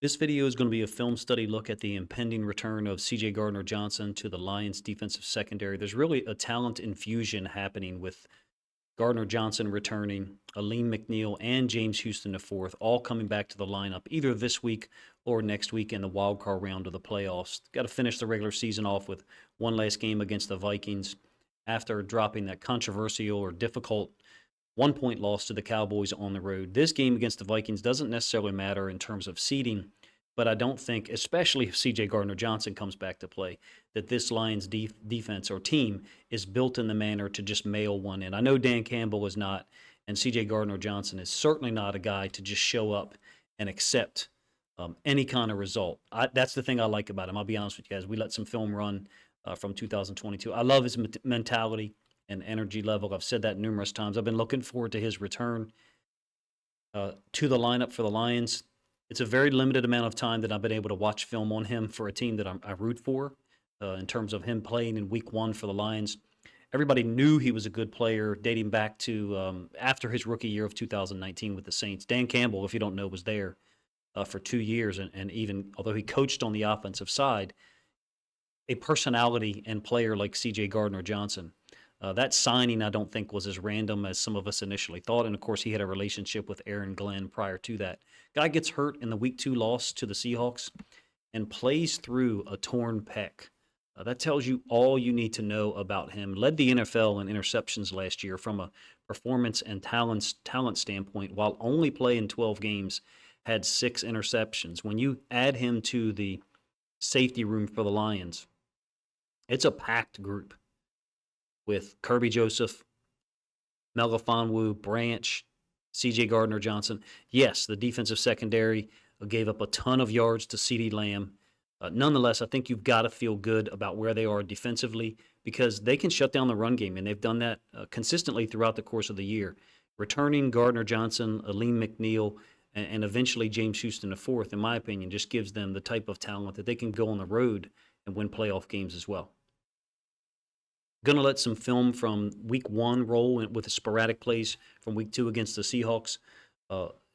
This video is going to be a film study look at the impending return of C.J. Gardner-Johnson to the Lions defensive secondary. There's really a talent infusion happening with Gardner-Johnson returning, Alim McNeill, and James Houston IV all coming back to the lineup either this week or next week in the wild card round of the playoffs. Got to finish the regular season off with one last game against the Vikings after dropping that controversial or difficult 1-point loss to the Cowboys on the road. This game against the Vikings doesn't necessarily matter in terms of seeding, but I don't think, especially if C.J. Gardner-Johnson comes back to play, that this Lions defense or team is built in the manner to just mail one in. I know Dan Campbell is not, and C.J. Gardner-Johnson is certainly not a guy to just show up and accept any kind of result. That's the thing I like about him. I'll be honest with you guys. We let some film run from 2022. I love his mentality and energy level. I've said that numerous times. I've been looking forward to his return to the lineup for the Lions. It's a very limited amount of time that I've been able to watch film on him for a team that I root for in terms of him playing in week 1 for the Lions. Everybody knew he was a good player dating back to after his rookie year of 2019 with the Saints. Dan Campbell, if you don't know, was there for 2 years. And even although he coached on the offensive side, a personality and player like C.J. Gardner-Johnson. That signing, I don't think, was as random as some of us initially thought. And, of course, he had a relationship with Aaron Glenn prior to that. Guy gets hurt in the Week 2 loss to the Seahawks and plays through a torn pec. That tells you all you need to know about him. Led the NFL in interceptions last year from a performance and talent standpoint, while only playing 12 games, had 6 interceptions. When you add him to the safety room for the Lions, it's a packed group with Kirby Joseph, Melifonwu, Branch, C.J. Gardner-Johnson. Yes, the defensive secondary gave up a ton of yards to CeeDee Lamb. Nonetheless, I think you've got to feel good about where they are defensively because they can shut down the run game, and they've done that consistently throughout the course of the year. Returning Gardner-Johnson, Alim McNeill, and eventually James Houston IV, in my opinion, just gives them the type of talent that they can go on the road and win playoff games as well. Going to let some film from Week 1 roll with the sporadic plays from Week 2 against the Seahawks.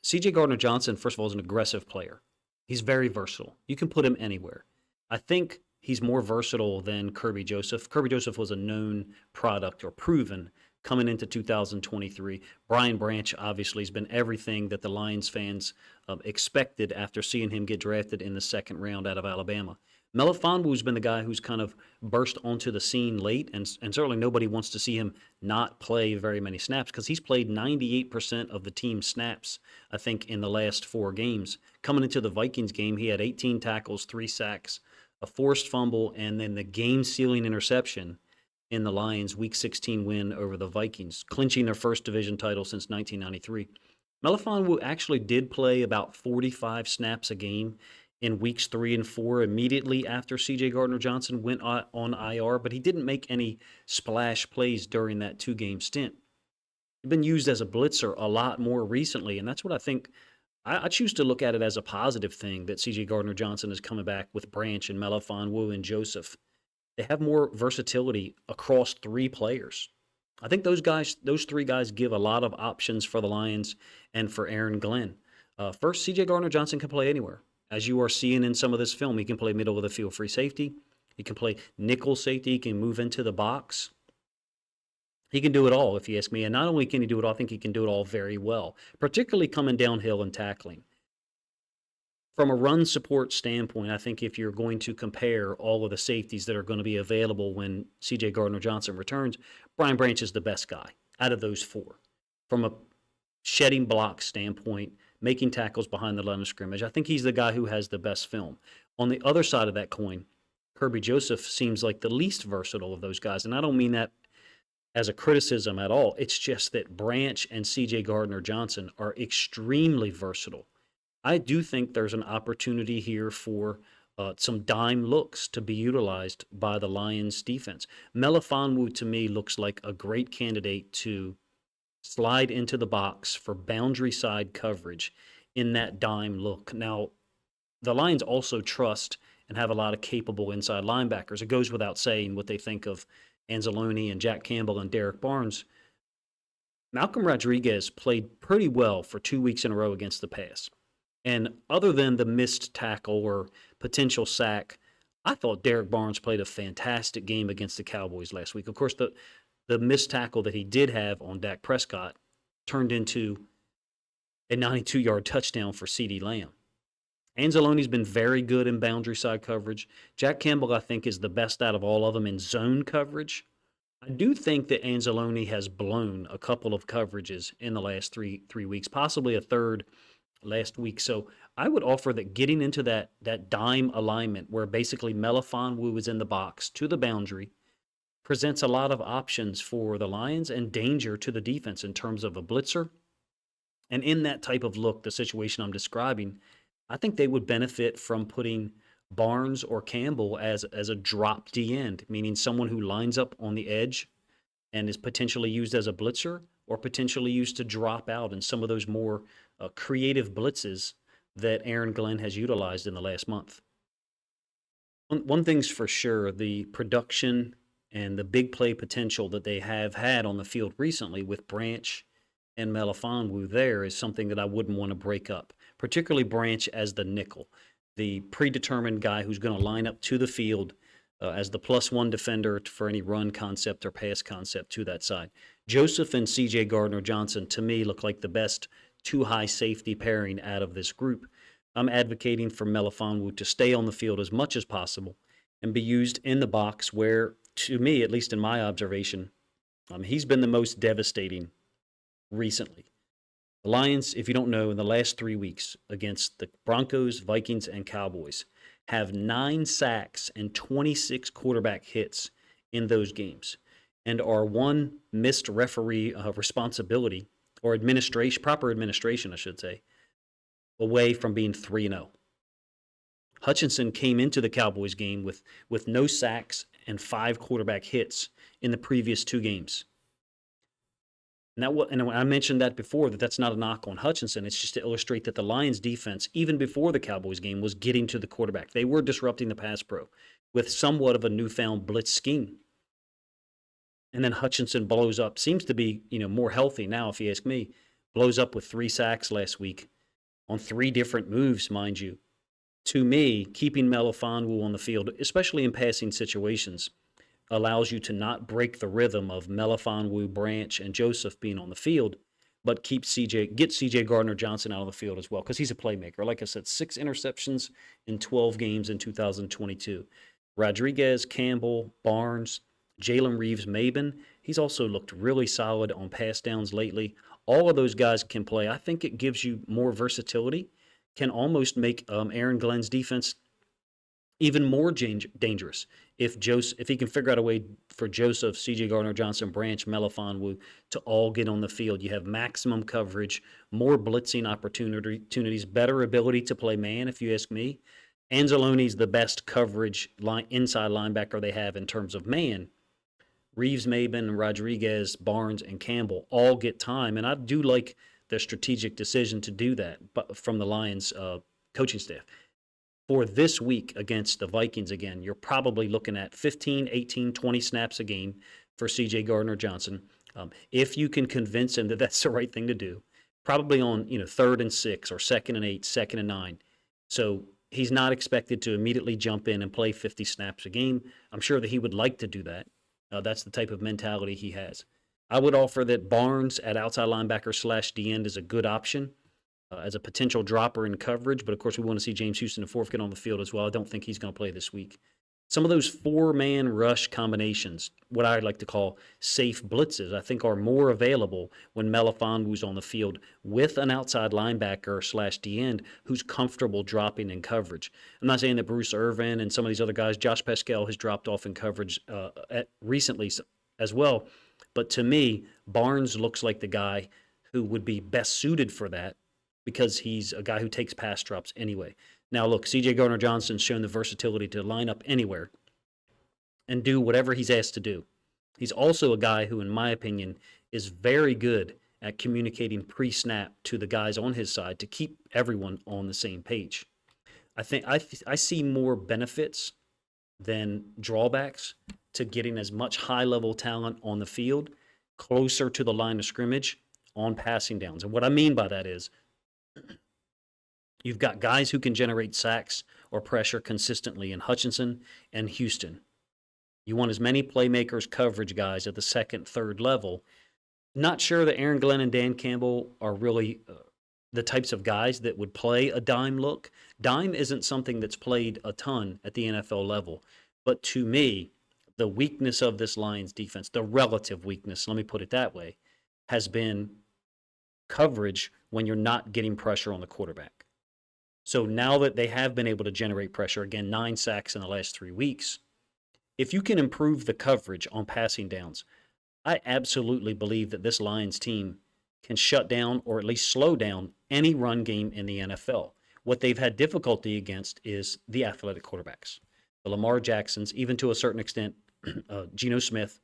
C.J. Gardner-Johnson, first of all, is an aggressive player. He's very versatile. You can put him anywhere. I think he's more versatile than Kirby Joseph. Kirby Joseph was a known product or proven coming into 2023. Brian Branch obviously has been everything that the Lions fans expected after seeing him get drafted in the second round out of Alabama. Melifonwu's been the guy who's kind of burst onto the scene late, and certainly nobody wants to see him not play very many snaps because he's played 98% of the team's snaps, I think, in the last 4 games. Coming into the Vikings game, he had 18 tackles, 3 sacks, a forced fumble, and then the game-sealing interception in the Lions' Week 16 win over the Vikings, clinching their first division title since 1993. Melifonwu actually did play about 45 snaps a game in weeks 3 and 4 immediately after C.J. Gardner-Johnson went on IR, but he didn't make any splash plays during that 2-game stint. He's been used as a blitzer a lot more recently, and that's what I think. I choose to look at it as a positive thing that C.J. Gardner-Johnson is coming back with Branch and Melifonwu and Joseph. They have more versatility across 3 players. I think those 3 guys give a lot of options for the Lions and for Aaron Glenn. First, C.J. Gardner-Johnson can play anywhere. As you are seeing in some of this film, he can play middle of the field free safety. He can play nickel safety. He can move into the box. He can do it all, if you ask me. And not only can he do it all, I think he can do it all very well, particularly coming downhill and tackling. From a run support standpoint, I think if you're going to compare all of the safeties that are going to be available when C.J. Gardner-Johnson returns, Brian Branch is the best guy out of those 4. From a shedding block standpoint, making tackles behind the line of scrimmage, I think he's the guy who has the best film. On the other side of that coin, Kirby Joseph seems like the least versatile of those guys, and I don't mean that as a criticism at all. It's just that Branch and C.J. Gardner-Johnson are extremely versatile. I do think there's an opportunity here for some dime looks to be utilized by the Lions defense. Melifonwu, to me, looks like a great candidate to slide into the box for boundary side coverage in that dime look. Now, the Lions also trust and have a lot of capable inside linebackers. It goes without saying what they think of Anzalone and Jack Campbell and Derek Barnes. Malcolm Rodriguez played pretty well for 2 weeks in a row against the pass. And other than the missed tackle or potential sack, I thought Derek Barnes played a fantastic game against the Cowboys last week. Of course, the missed tackle that he did have on Dak Prescott turned into a 92-yard touchdown for CeeDee Lamb. Anzalone's been very good in boundary side coverage. Jack Campbell, I think, is the best out of all of them in zone coverage. I do think that Anzalone has blown a couple of coverages in the last three weeks, possibly a third last week. So I would offer that getting into that dime alignment where basically Melifonwu is in the box to the boundary presents a lot of options for the Lions and danger to the defense in terms of a blitzer. And in that type of look, the situation I'm describing, I think they would benefit from putting Barnes or Campbell as a drop D end, meaning someone who lines up on the edge and is potentially used as a blitzer or potentially used to drop out in some of those more creative blitzes that Aaron Glenn has utilized in the last month. One thing's for sure, the production and the big play potential that they have had on the field recently with Branch and Melifonwu there is something that I wouldn't want to break up, particularly Branch as the nickel, the predetermined guy who's going to line up to the field as the +1 defender for any run concept or pass concept to that side. Joseph and C.J. Gardner-Johnson, to me, look like the best two high safety pairing out of this group. I'm advocating for Melifonwu to stay on the field as much as possible and be used in the box where, to me, at least in my observation, he's been the most devastating recently. The Lions, if you don't know, in the last 3 weeks against the Broncos, Vikings, and Cowboys, have 9 sacks and 26 quarterback hits in those games, and are one missed referee responsibility or proper administration, I should say, away from being 3-0. Hutchinson came into the Cowboys game with no sacks and 5 quarterback hits in the previous 2 games. And I mentioned that before, that's not a knock on Hutchinson. It's just to illustrate that the Lions defense, even before the Cowboys game, was getting to the quarterback. They were disrupting the pass pro with somewhat of a newfound blitz scheme. And then Hutchinson blows up, seems to be more healthy now, if you ask me, blows up with 3 sacks last week on 3 different moves, mind you. To me, keeping Melifonwu on the field, especially in passing situations, allows you to not break the rhythm of Melifonwu, Branch, and Joseph being on the field, but get C.J. Gardner-Johnson out of the field as well, because he's a playmaker. Like I said, 6 interceptions in 12 games in 2022. Rodriguez, Campbell, Barnes, Jalen Reeves-Maybin, he's also looked really solid on pass downs lately. All of those guys can play. I think it gives you more versatility, can almost make Aaron Glenn's defense even more dangerous if he can figure out a way for Joseph, C.J. Gardner-Johnson, Branch, Melifonwu to all get on the field. You have maximum coverage, more blitzing opportunities, better ability to play man, if you ask me. Anzalone's the best coverage inside linebacker they have in terms of man. Reeves-Maybin, Rodriguez, Barnes, and Campbell all get time, and I do like the strategic decision to do that from the Lions coaching staff. For this week against the Vikings again, you're probably looking at 15, 18, 20 snaps a game for C.J. Gardner-Johnson. If you can convince him that that's the right thing to do, probably on 3rd and 6 or 2nd and 8, 2nd and 9. So he's not expected to immediately jump in and play 50 snaps a game. I'm sure that he would like to do that. That's the type of mentality he has. I would offer that Barnes at outside linebacker / D end is a good option as a potential dropper in coverage, but of course we want to see James Houston IV get on the field as well. I don't think he's going to play this week. Some of those 4-man rush combinations, what I like to call safe blitzes, I think are more available when Melifonwu's on the field with an outside linebacker / D end who's comfortable dropping in coverage. I'm not saying that Bruce Irvin and some of these other guys, Josh Pascal has dropped off in coverage recently as well, but to me, Barnes looks like the guy who would be best suited for that because he's a guy who takes pass drops anyway. Now, look, C.J. Gardner-Johnson's shown the versatility to line up anywhere and do whatever he's asked to do. He's also a guy who, in my opinion, is very good at communicating pre-snap to the guys on his side to keep everyone on the same page. I think I see more benefits than drawbacks to getting as much high-level talent on the field closer to the line of scrimmage on passing downs. And what I mean by that is You've got guys who can generate sacks or pressure consistently in Hutchinson and Houston. You want as many playmakers, coverage guys at the second, third level. Not sure that Aaron Glenn and Dan Campbell are really the types of guys that would play a dime look. Dime isn't something that's played a ton at the NFL level. But to me, the weakness of this Lions defense, the relative weakness, let me put it that way, has been coverage when you're not getting pressure on the quarterback. So now that they have been able to generate pressure, again, 9 sacks in the last 3 weeks, if you can improve the coverage on passing downs, I absolutely believe that this Lions team can shut down or at least slow down any run game in the NFL. What they've had difficulty against is the athletic quarterbacks, the Lamar Jacksons, even to a certain extent, Geno Smith,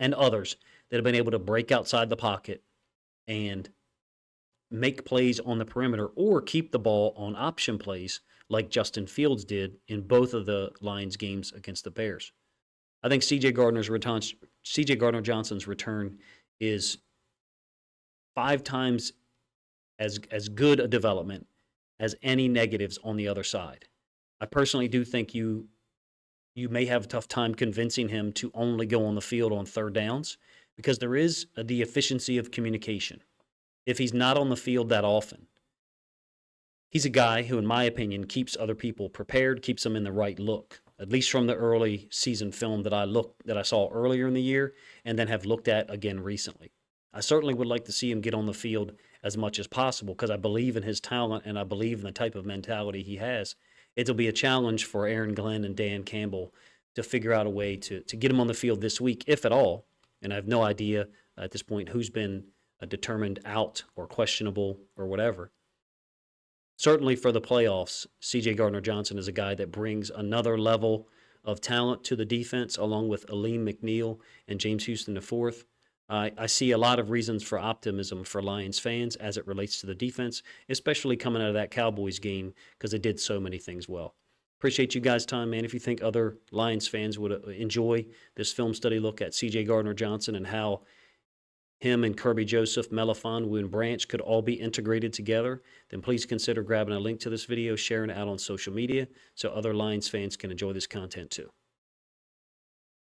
and others that have been able to break outside the pocket and make plays on the perimeter or keep the ball on option plays like Justin Fields did in both of the Lions games against the Bears. I think CJ Gardner-Johnson's return is 5 times as good a development as any negatives on the other side. I personally do think you may have a tough time convincing him to only go on the field on third downs because there is the efficiency of communication. If he's not on the field that often, he's a guy who, in my opinion, keeps other people prepared, keeps them in the right look. At least from the early season film that I saw earlier in the year, and then have looked at again recently. I certainly would like to see him get on the field as much as possible because I believe in his talent and I believe in the type of mentality he has. It'll be a challenge for Aaron Glenn and Dan Campbell to figure out a way to get him on the field this week, if at all. And I have no idea at this point who's been determined out or questionable or whatever. Certainly for the playoffs, C.J. Gardner-Johnson is a guy that brings another level of talent to the defense, along with Aleem McNeil and James Houston IV. I see a lot of reasons for optimism for Lions fans as it relates to the defense, especially coming out of that Cowboys game because they did so many things well. Appreciate you guys' time, man. If you think other Lions fans would enjoy this film study look at C.J. Gardner-Johnson and how him and Kirby Joseph, Melifon, and Branch could all be integrated together, then please consider grabbing a link to this video, sharing it out on social media so other Lions fans can enjoy this content too.